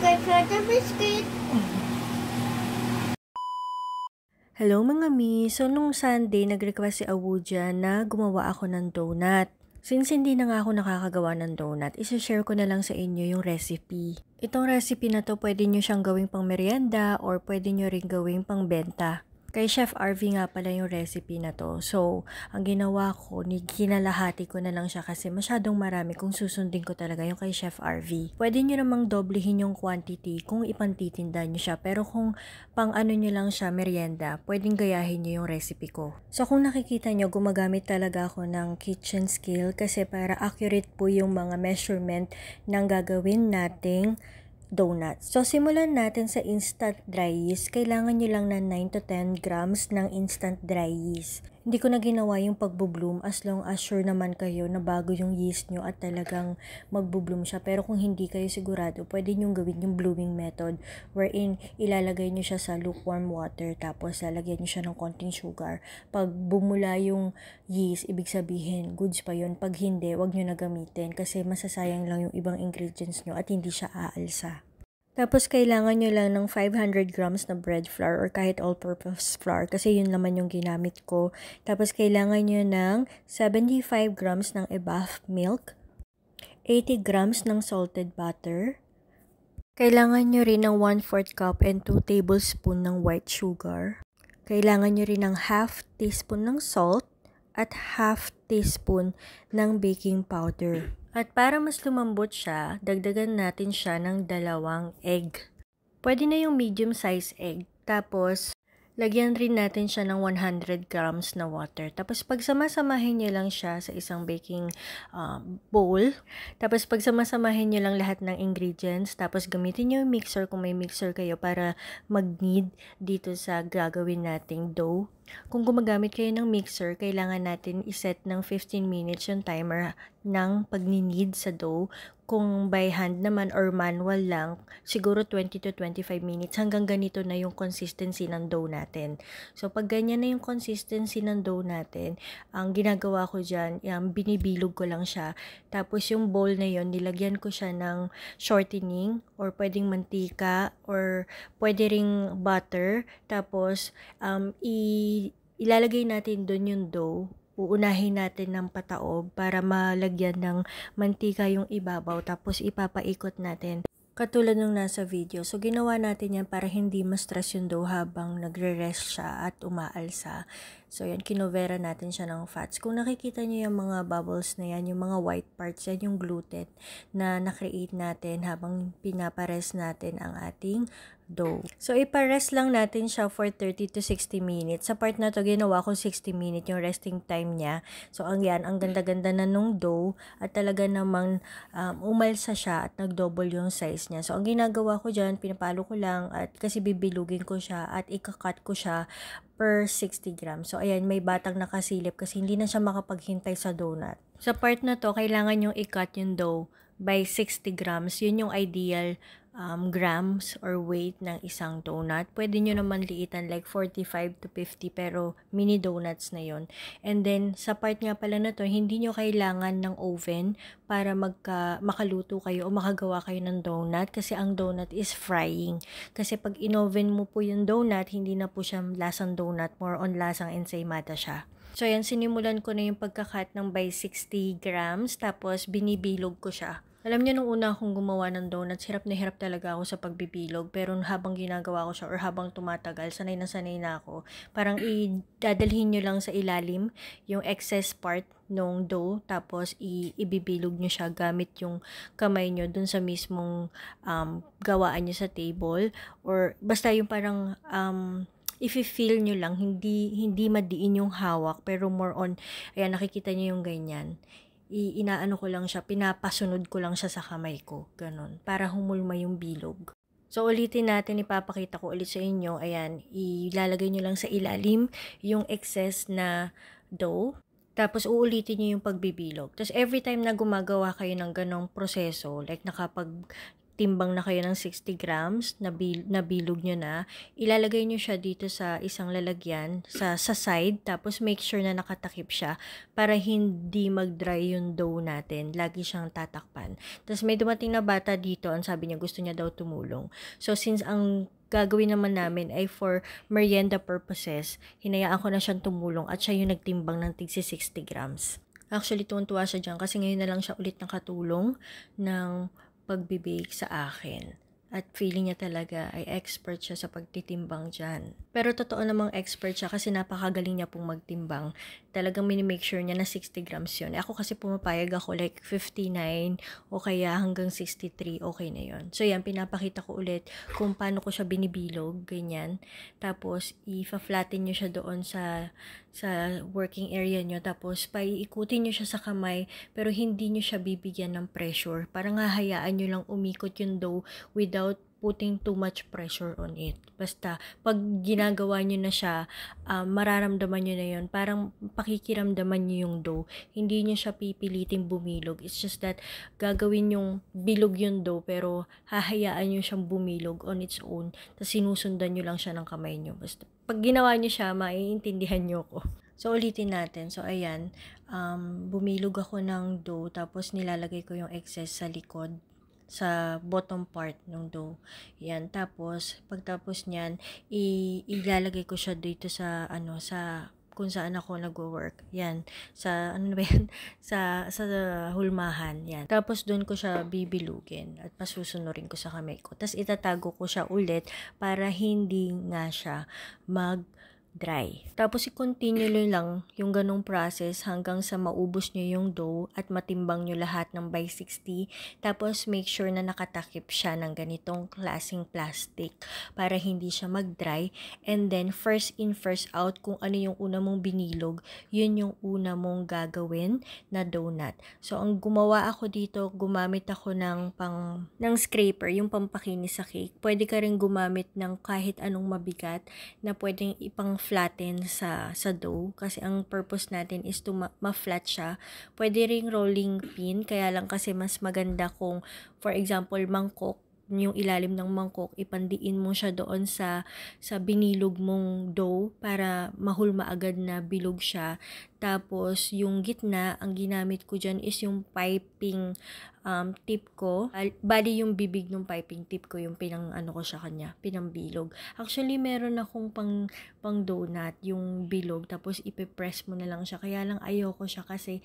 Biscuit for the biscuit. Hello mga mi! So nung Sunday, nag-request si Awuja na gumawa ako ng donut. Since hindi na nga ako nakakagawa ng donut, isa-share ko na lang sa inyo yung recipe. Itong recipe na to, pwede nyo siyang gawing pang merienda or pwede nyo rin gawing pang benta. Kay Chef RV nga pala yung recipe na to. So, ang ginawa ko, kinalahati ko na lang siya kasi masyadong marami kung susundin ko talaga yung kay Chef RV. Pwede nyo namang doblehin yung quantity kung ipantitinda nyo siya. Pero kung pang ano nyo lang siya, merienda, pwedeng gayahin nyo yung recipe ko. So, kung nakikita nyo, gumagamit talaga ako ng kitchen scale kasi para accurate po yung mga measurement ng gagawin nating donuts. So, simulan natin sa instant dry yeast. Kailangan nyo lang na 9 to 10 grams ng instant dry yeast. Hindi ko na ginawa yung pagbo-bloom as long as sure naman kayo na bago yung yeast nyo at talagang magbo-bloom siya. Pero kung hindi kayo sigurado, pwede nyo gawin yung blooming method wherein ilalagay nyo siya sa lukewarm water tapos lalagyan nyo siya ng konting sugar. Pag bumula yung yeast, ibig sabihin, goods pa yun. Pag hindi, wag nyo na gamitin kasi masasayang lang yung ibang ingredients nyo at hindi siya aalsa. Tapos, kailangan nyo lang ng 500 grams na bread flour or kahit all-purpose flour kasi yun naman yung ginamit ko. Tapos, kailangan nyo ng 75 grams ng evath milk, 80 grams ng salted butter. Kailangan nyo rin ng 1/4 cup and 2 tablespoon ng white sugar. Kailangan nyo rin ng half teaspoon ng salt at half teaspoon ng baking powder. At para mas lumambot siya, dagdagan natin siya ng 2 egg. Pwede na yung medium size egg. Tapos, lagyan rin natin siya ng 100 grams na water. Tapos, pagsamasamahin nyo lang siya sa isang baking bowl. Tapos, pagsamasamahin nyo lang lahat ng ingredients. Tapos, gamitin nyo yung mixer kung may mixer kayo para mag-knead dito sa gagawin nating dough. Kung gumagamit kayo ng mixer, kailangan natin iset ng 15 minutes yung timer ng pag-knead sa dough. Kung by hand naman or manual lang, siguro 20 to 25 minutes. Hanggang ganito na yung consistency ng dough natin. So, pag ganyan na yung consistency ng dough natin, ang ginagawa ko dyan, binibilog ko lang siya. Tapos, yung bowl na yon nilagyan ko siya ng shortening or pwedeng mantika or pwede ring butter. Tapos, ilalagay natin doon yung dough. Uunahin natin ng pataob para malagyan ng mantika yung ibabaw tapos ipapaikot natin. Katulad ng nasa video. So, ginawa natin yan para hindi ma-stress yung dough habang nagre-rest siya at umaalsa. So, yan, kinovera natin siya ng fats. Kung nakikita nyo yung mga bubbles na yan, yung mga white parts, yan yung gluten na na-create natin habang pinapares natin ang ating dough. So, iparest lang natin siya for 30 to 60 minutes. Sa part na to, ginawa ko 60 minutes yung resting time niya. So, ang ganda-ganda na nung dough at talaga namang umalsa siya at nag-double yung size niya. So, ang ginagawa ko dyan, pinapalo ko lang at kasi bibilugin ko siya at ikakat ko siya per 60 grams. So, ayan, may batang nakasilip kasi hindi na siya makapaghintay sa donut. Sa part na to, kailangan yung ikat yung dough by 60 grams. Yun yung ideal grams or weight ng isang donut. Pwede nyo naman liitan like 45 to 50 pero mini donuts na yon. And then, sa part nga pala na to, hindi nyo kailangan ng oven para makaluto kayo o makagawa kayo ng donut kasi ang donut is frying. Kasi pag in-oven mo po yung donut, hindi na po siya lasang donut, more on lasang ensaymada siya. So, yan, sinimulan ko na yung pagkakat ng by 60 grams, tapos binibilog ko siya. Alam niyo, nung una akong gumawa ng donuts, hirap na hirap talaga ako sa pagbibilog. Pero habang ginagawa ko siya or habang tumatagal, sanay na ako. Parang idadalhin nyo lang sa ilalim yung excess part ng dough. Tapos ibibilog nyo siya gamit yung kamay nyo dun sa mismong gawaan nyo sa table. Or basta yung parang i-feel nyo lang, hindi madiin yung hawak. Pero more on, ayan, nakikita nyo yung ganyan. Inaano ko lang siya, pinapasunod ko lang siya sa kamay ko, ganun, para humulma yung bilog. So, ulitin natin, ipapakita ko ulit sa inyo, ayan, ilalagay nyo lang sa ilalim yung excess na dough, tapos uulitin nyo yung pagbibilog. Tapos, every time na gumagawa kayo ng ganong proseso, like timbang na kayo ng 60 grams, nabilog nyo na, ilalagay nyo siya dito sa isang lalagyan, sa side, tapos make sure na nakatakip siya para hindi mag-dry yung dough natin. Lagi siyang tatakpan. Tapos may dumating na bata dito, ang sabi niya gusto niya daw tumulong. So since ang gagawin naman namin ay for merienda purposes, hinayaan ko na siyang tumulong at siya yung nagtimbang ng tig 60 grams. Actually, tuwan-tuwa siya dyan kasi ngayon na lang siya ulit nakatulong ng pagbibig sa akin. At feeling niya talaga ay expert siya sa pagtitimbang dyan. Pero totoo namang expert siya kasi napakagaling niya pong magtimbang. Talagang minimake sure niya na 60 grams yun. Ako kasi pumapayag ako like 59 o kaya hanggang 63, okay na yun. So yan, pinapakita ko ulit kung paano ko siya binibilog, ganyan. Tapos, i-flatten nyo siya doon sa working area nyo. Tapos, paiikutin nyo siya sa kamay pero hindi nyo siya bibigyan ng pressure. Parang hahayaan nyo lang umikot yung dough without putting too much pressure on it. Basta, pag ginagawa nyo na siya, mararamdaman nyo na yun. Parang pakikiramdaman nyo yung dough. Hindi nyo siya pipiliting bumilog. It's just that, gagawin yung bilog yung dough, pero hahayaan nyo siyang bumilog on its own. Tapos sinusundan nyo lang siya ng kamay nyo. Basta, pag ginawa nyo siya, maiintindihan nyo ko. So, ulitin natin. So, ayan, bumilog ako ng dough, tapos nilalagay ko yung excess sa likod, sa bottom part ng dough. Yan. Tapos, pagtapos niyan, ilalagay ko siya dito sa, sa kung saan ako nag-work. Yan. Sa, ano ba yan? sa hulmahan. Yan. Tapos, doon ko siya bibilugin at pasusunurin ko sa kamay ko. Tapos, itatago ko siya ulit para hindi nga siya dry. Tapos, i-continue lang yung ganong process hanggang sa maubos nyo yung dough at matimbang nyo lahat ng by 60. Tapos, make sure na nakatakip siya ng ganitong klaseng plastic para hindi siya mag-dry. And then, first in, first out, kung ano yung una mong binilog, yun yung una mong gagawin na donut. So, ang gumawa ako dito, gumamit ako ng scraper, yung pampakinis sa cake. Pwede ka rin gumamit ng kahit anong mabigat na pwedeng flatten sa dough kasi ang purpose natin is to ma-flat siya. Pwede ring rolling pin, kaya lang kasi mas maganda kung for example mangkok, yung ilalim ng mangkok, ipandiin mo siya doon sa binilog mong dough para mahulma agad na bilog siya. Tapos yung gitna, ang ginamit ko dyan is yung piping tip ko. Bali yung bibig ng piping tip ko, yung pinambilog. Actually, meron akong pang donut, yung bilog, tapos ipipress mo na lang siya. Kaya lang ayoko siya kasi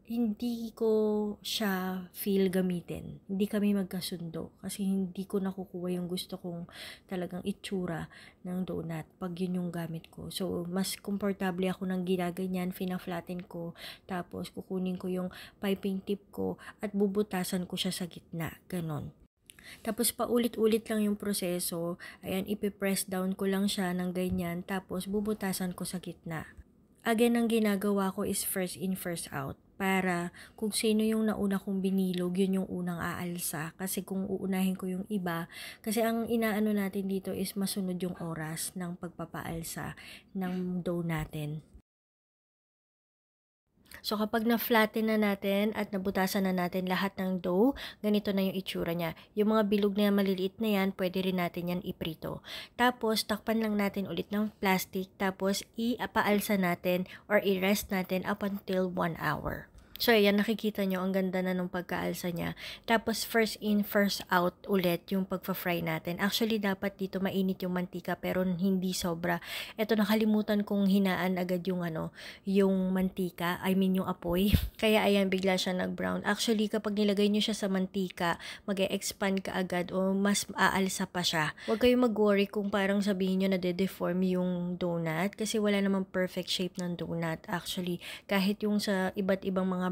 hindi ko siya feel gamitin. Hindi kami magkasundo kasi hindi ko nakukuha yung gusto kong talagang itsura ng donut pag yun yung gamit ko. So, mas komportable ako ng ginaganyan, fina-flatten ko, tapos kukunin ko yung piping tip ko at bubutasan ko siya sa gitna. Ganon. Tapos paulit-ulit lang yung proseso. Ayan, ipipress down ko lang siya ng ganyan, tapos bubutasan ko sa gitna. Again, ang ginagawa ko is first in, first out. Para kung sino yung nauna kong binilog, yun yung unang aalsa. Kasi kung uunahin ko yung iba, kasi ang inaano natin dito is masunod yung oras ng pagpapaalsa ng dough natin. So, kapag na-flatten na natin at nabutasan na natin lahat ng dough, ganito na yung itsura niya. Yung mga bilog na maliliit na yan, pwede rin natin yan iprito. Tapos, takpan lang natin ulit ng plastic. Tapos, ipaalsa natin or i-rest natin up until 1 hour. So, ayan, nakikita nyo, ang ganda na nung pagkaalsa niya. Tapos, first in, first out ulit yung pagpa-fry natin. Actually, dapat dito mainit yung mantika, pero hindi sobra. Eto, nakalimutan kong hinaan agad yung yung mantika, yung apoy. Kaya, ayan, bigla siya nag-brown. Actually, kapag nilagay nyo siya sa mantika, mag-e-expand ka agad o mas aalsa pa siya. Huwag kayong mag-worry kung parang sabihin nyo na de-deform yung donut, kasi wala namang perfect shape ng donut. Actually, kahit yung sa iba't ibang mga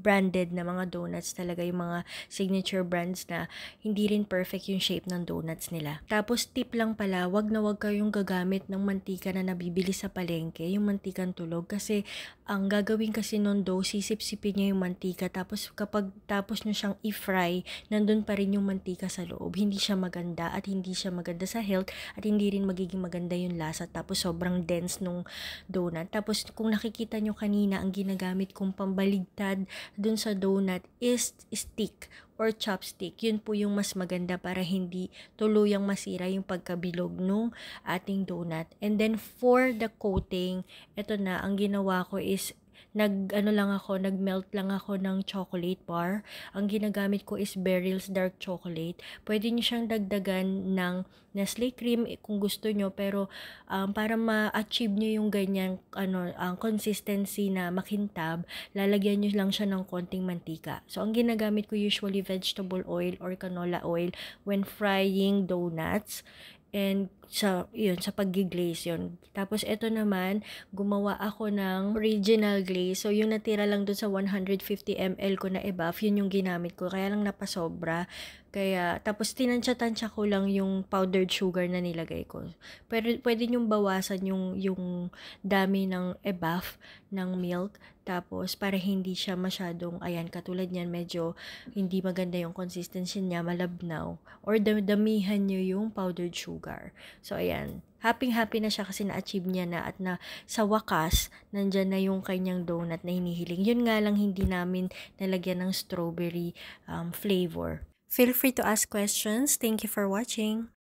branded na mga donuts talaga, yung mga signature brands na hindi rin perfect yung shape ng donuts nila. Tapos tip lang pala, wag kayong gagamit ng mantika na nabibili sa palengke, yung mantikang tulog, kasi ang gagawin kasi nun dough, sisip-sipin niya yung mantika, tapos kapag tapos nyo siyang i-fry, nandun pa rin yung mantika sa loob. Hindi siya maganda at hindi siya maganda sa health at hindi rin magiging maganda yung lasa, tapos sobrang dense nung donut. Tapos kung nakikita nyo kanina, ang ginagamit kong pambaligtad dun sa donut is stick. or chopstick. Yun po yung mas maganda para hindi tuluyang masira yung pagkabilog nung ating donut. And then for the coating, ito na, ang ginawa ko is nagmelt lang ako ng chocolate bar. Ang ginagamit ko is Beryl's Dark Chocolate. Pwede niyo siyang dagdagan ng Nestle cream kung gusto nyo, pero para ma-achieve nyo yung ganyan ang consistency na makintab, lalagyan nyo lang siya ng konting mantika. So ang ginagamit ko usually vegetable oil or canola oil when frying donuts. And sa pag-glaze yun. Tapos ito naman, gumawa ako ng original glaze. So yung natira lang dun sa 150 ml ko na e-buff, yun yung ginamit ko. Kaya lang napasobra. Kaya, tapos tinansya-tansya ko lang yung powdered sugar na nilagay ko. Pero pwede nyong bawasan yung dami ng e-buff ng milk. Tapos, para hindi siya masyadong, ayan, katulad niyan, medyo hindi maganda yung consistency niya, malabnaw. Or damihan nyo yung powdered sugar. So, ayan. Happy na siya kasi na-achieve niya na at na sa wakas, nandyan na yung kanyang donut na hinihiling. Yun nga lang hindi namin nalagyan ng strawberry flavor. Feel free to ask questions. Thank you for watching.